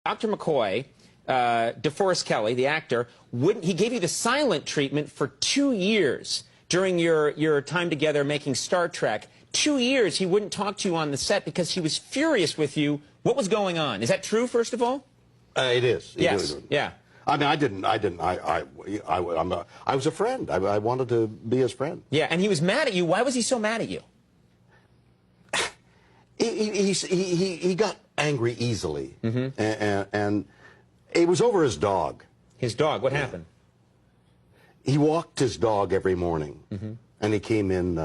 Dr. McCoy, DeForest Kelley, the actor, he gave you the silent treatment for 2 years during your time together making Star Trek. 2 years he wouldn't talk to you on the set because he was furious with you. What was going on? Is that true, first of all? It is. Yes. Yeah. I mean, I was a friend. I wanted to be his friend. Yeah, and he was mad at you. Why was he so mad at you? He got angry easily, and it was over his dog. His dog? What happened? He walked his dog every morning, and he came in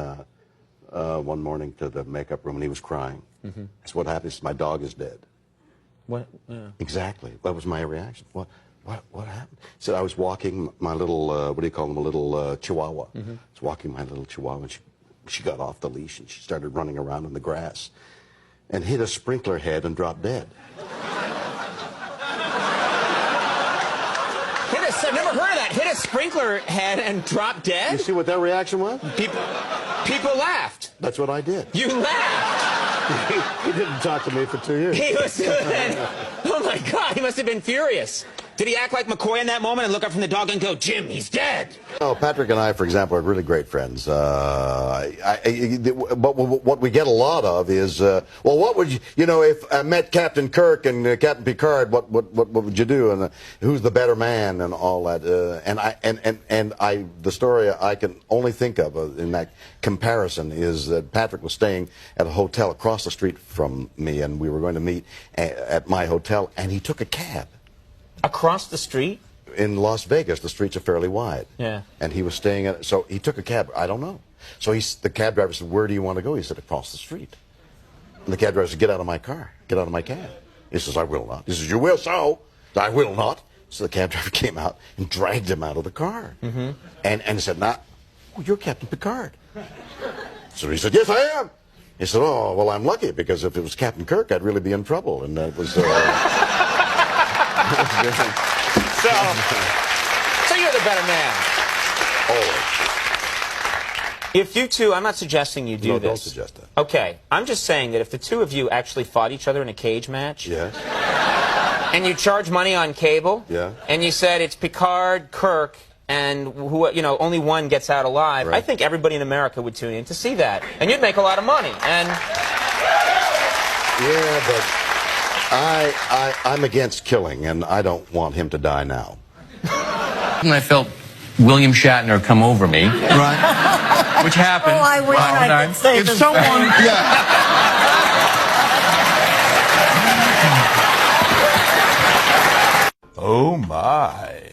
one morning to the makeup room, and he was crying. That's what happened. He said, my dog is dead. What? Exactly. That was my reaction. What happened? He said, I was walking my little, what do you call them, a little chihuahua. I was walking my little chihuahua, and she got off the leash, and she started running around in the grass and hit a sprinkler head and dropped dead. I've never heard of that. Hit a sprinkler head and drop dead? You see what that reaction was? People laughed. That's what I did. You laughed? He didn't talk to me for 2 years. He was, oh my God, he must have been furious. Did he act like McCoy in that moment and look up from the dog and go, Jim, he's dead? Oh, Patrick and I, for example, are really great friends. But what we get a lot of is, well, what would you know, if I met Captain Kirk and Captain Picard, what would you do? And who's the better man and all that? The story I can only think of in that comparison is that Patrick was staying at a hotel across the street from me, and we were going to meet at my hotel, and he took a cab. Across the street? In Las Vegas, the streets are fairly wide. Yeah. And he was staying at, so he took a cab. I don't know. So the cab driver said, where do you want to go? He said, across the street. And the cab driver said, get out of my car. Get out of my cab. He says, I will not. He says, you will so. I will not. So the cab driver came out and dragged him out of the car. And said, nah, oh, you're Captain Picard. So he said, yes, I am. He said, oh, well, I'm lucky, because if it was Captain Kirk, I'd really be in trouble. And that was... So you're the better man. Always. If you two, I'm not suggesting you do No, this. don't suggest that. Okay, I'm just saying that if the two of you actually fought each other in a cage match, Yes. and you charge money on cable, Yeah. and you said it's Picard, Kirk, and only one gets out alive, Right. I think everybody in America would tune in to see that, and you'd make a lot of money. And yeah, but I'm against killing, and I don't want him to die now. And I felt William Shatner come over me. Right. Which happened. Oh, I wish I could say if the someone, same. yeah. Oh my.